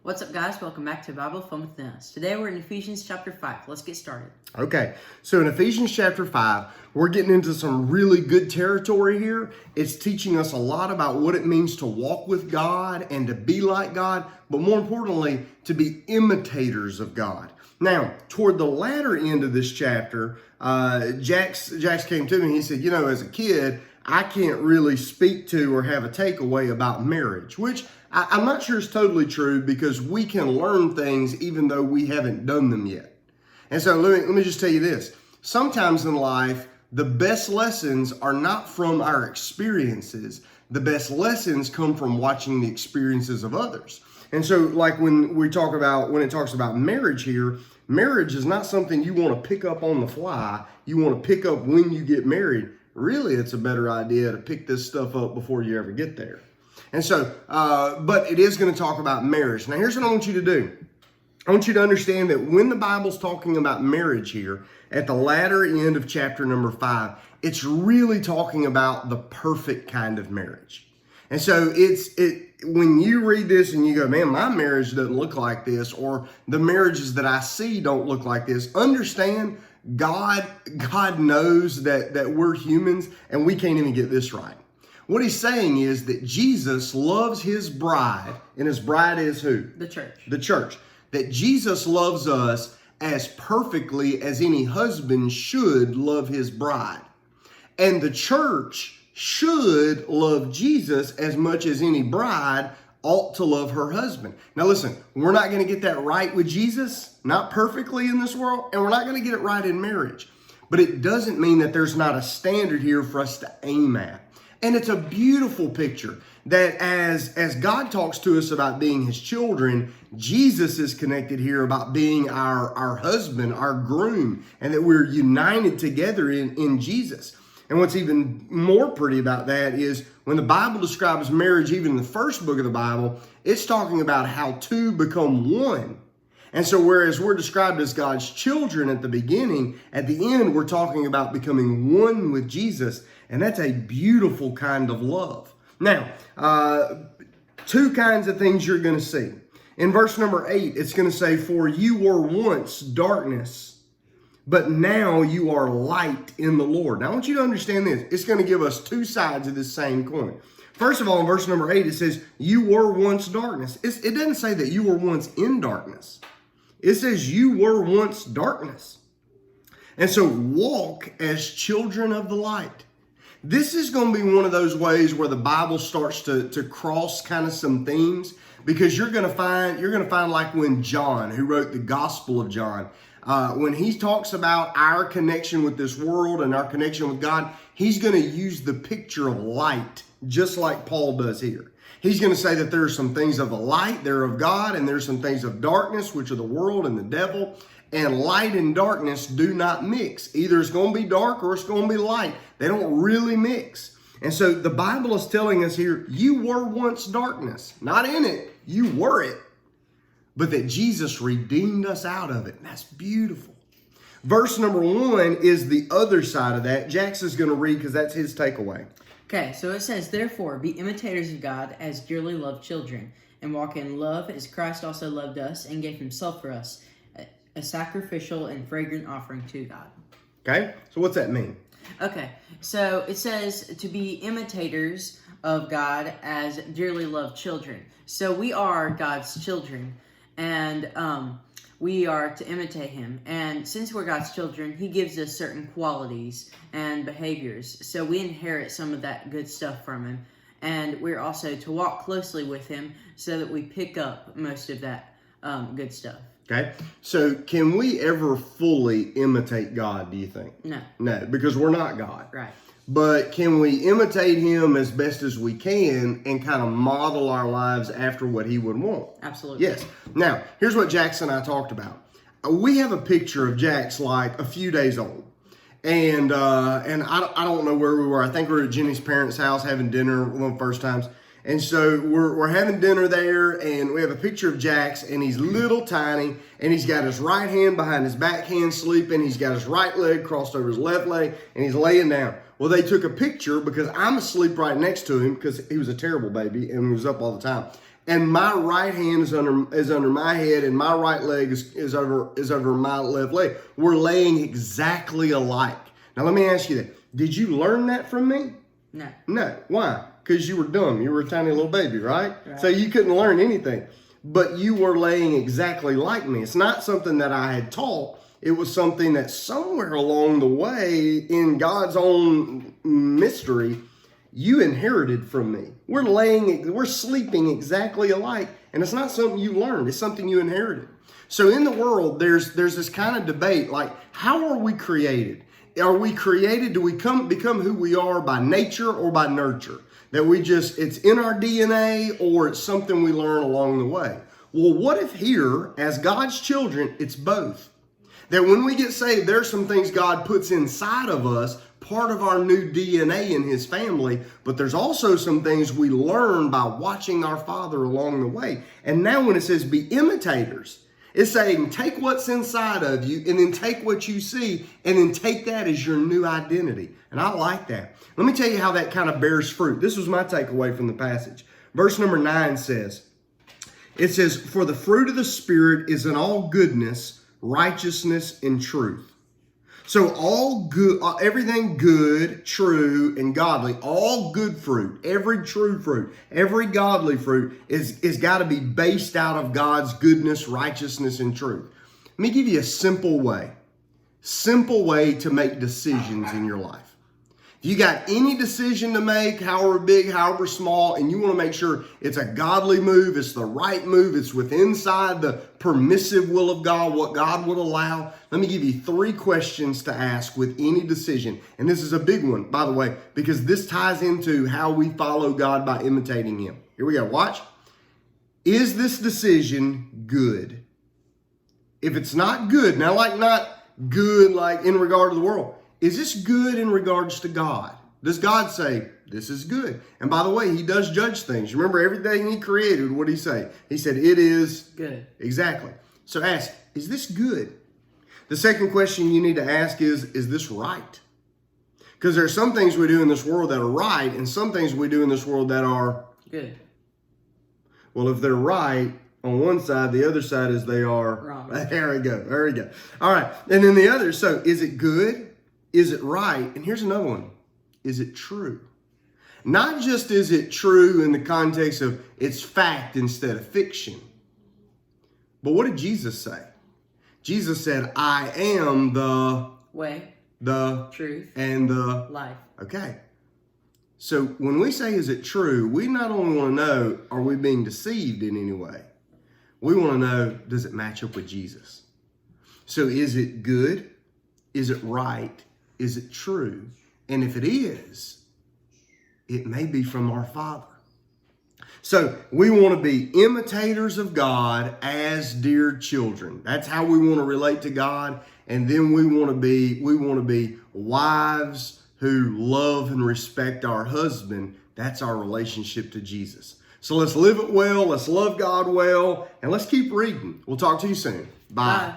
What's up, guys? Welcome back to Bible Fun with Us. Today we're in Ephesians chapter 5. Let's get started. Okay, so in Ephesians chapter 5, we're getting into some really good territory here. It's teaching us a lot about what it means to walk with God and to be like God, but more importantly, to be imitators of God. Now, toward the latter end of this chapter, Jax came to me and he said, as a kid, I can't really speak to or have a takeaway about marriage, which I'm not sure is totally true because we can learn things even though we haven't done them yet. And so let me just tell you this. Sometimes in life, the best lessons are not from our experiences. The best lessons come from watching the experiences of others. And so like when it talks about marriage here, marriage is not something you want to pick up on the fly. You want to pick up when you get married. Really, it's a better idea to pick this stuff up before you ever get there. And so, but it is going to talk about marriage. Now, here's what I want you to do. I want you to understand that when the Bible's talking about marriage here, at the latter end of chapter number 5, it's really talking about the perfect kind of marriage. And so when you read this and you go, man, my marriage doesn't look like this, or the marriages that I see don't look like this, understand God knows that we're humans and we can't even get this right. What he's saying is that Jesus loves his bride, and his bride is who? The church. The church. That Jesus loves us as perfectly as any husband should love his bride. And the church should love Jesus as much as any bride ought to love her husband. Now listen, we're not going to get that right with Jesus, not perfectly in this world, and we're not going to get it right in marriage. But it doesn't mean that there's not a standard here for us to aim at. And it's a beautiful picture that as God talks to us about being his children, Jesus is connected here about being our husband, our groom, and that we're united together in Jesus. And what's even more pretty about that is when the Bible describes marriage, even in the first book of the Bible, it's talking about how two become one. And so whereas we're described as God's children at the beginning, at the end, we're talking about becoming one with Jesus. And that's a beautiful kind of love. Now, two kinds of things you're going to see. In verse number 8, it's going to say, for you were once darkness, but now you are light in the Lord. Now, I want you to understand this. It's going to give us two sides of this same coin. First of all, in verse number 8, it says, you were once darkness. It doesn't say that you were once in darkness. It says you were once darkness. And so walk as children of the light. This is going to be one of those ways where the Bible starts to cross kind of some themes, because you're going to find like when John, who wrote the Gospel of John, when he talks about our connection with this world and our connection with God, he's going to use the picture of light, just like Paul does here. He's going to say that there are some things of the light, they're of God, and there's some things of darkness, which are the world and the devil. And light and darkness do not mix. Either it's going to be dark or it's going to be light. They don't really mix. And so the Bible is telling us here, you were once darkness. Not in it, you were it. But that Jesus redeemed us out of it. And that's beautiful. Verse number 1 is the other side of that. Jax is going to read because that's his takeaway. Okay, so it says, therefore, be imitators of God as dearly loved children, and walk in love as Christ also loved us and gave himself for us, a sacrificial and fragrant offering to God. Okay, so what's that mean? Okay, so it says to be imitators of God as dearly loved children. So we are God's children, and we are to imitate him. And since we're God's children, he gives us certain qualities and behaviors. So we inherit some of that good stuff from him. And we're also to walk closely with him so that we pick up most of that good stuff. Okay, so can we ever fully imitate God, do you think? No. No, because we're not God. Right. But can we imitate him as best as we can and kind of model our lives after what he would want? Absolutely. Yes. Now, here's what Jax and I talked about. We have a picture of Jax like a few days old. And I don't know where we were. I think we were at Jenny's parents' house having dinner one of the first times. And so we're having dinner there, and we have a picture of Jax, and he's little tiny, and he's got his right hand behind his backhand sleeping. He's got his right leg crossed over his left leg, and he's laying down. Well, they took a picture because I'm asleep right next to him because he was a terrible baby and he was up all the time. and my right hand is under my head, and my right leg is over my left leg. We're laying exactly alike. Now let me ask you that. Did you learn that from me? No. No. Why? Because you were dumb. You were a tiny little baby, right? So you couldn't learn anything. But you were laying exactly like me. It's not something that I had taught. It was something that somewhere along the way in God's own mystery, you inherited from me. We're sleeping exactly alike. And it's not something you learned. It's something you inherited. So in the world, there's this kind of debate, like, how are we created? Are we created? Do we become who we are by nature or by nurture? That it's in our DNA, or it's something we learn along the way? Well, what if here, as God's children, it's both? That when we get saved, there's some things God puts inside of us, part of our new DNA in his family, but there's also some things we learn by watching our Father along the way. And now when it says be imitators, it's saying take what's inside of you and then take what you see and then take that as your new identity. And I like that. Let me tell you how that kind of bears fruit. This was my takeaway from the passage. Verse number 9 says, for the fruit of the Spirit is in all goodness, righteousness, and truth. So all good, everything good, true, and godly, all good fruit, every true fruit, every godly fruit is got to be based out of God's goodness, righteousness, and truth. Let me give you a simple way to make decisions in your life. If you got any decision to make, however big, however small, and you want to make sure it's a godly move, it's the right move, it's inside the permissive will of God, what God would allow, let me give you 3 questions to ask with any decision. And this is a big one, by the way, because this ties into how we follow God by imitating him. Here we go. Watch. Is this decision good? If it's not good, now not good like in regard to the world, is this good in regards to God? Does God say, this is good? And by the way, he does judge things. Remember, everything he created, what did he say? He said, it is good. Exactly. So ask, is this good? The second question you need to ask is this right? Because there are some things we do in this world that are right, and some things we do in this world that are good. Well, if they're right on one side, the other side is they are wrong. There we go. All right. And then the other, so is it good? Is it right? And here's another one. Is it true? Not just is it true in the context of it's fact instead of fiction. But what did Jesus say? Jesus said, I am the way, the truth, and the life. Okay. So when we say is it true, we not only want to know, are we being deceived in any way? We want to know, does it match up with Jesus? So is it good? Is it right? Is it true? And if it is, it may be from our Father. So we want to be imitators of God as dear children. That's how we want to relate to God. And then we want to be wives who love and respect our husband. That's our relationship to Jesus. So let's live it well. Let's love God well. And let's keep reading. We'll talk to you soon. Bye. Bye.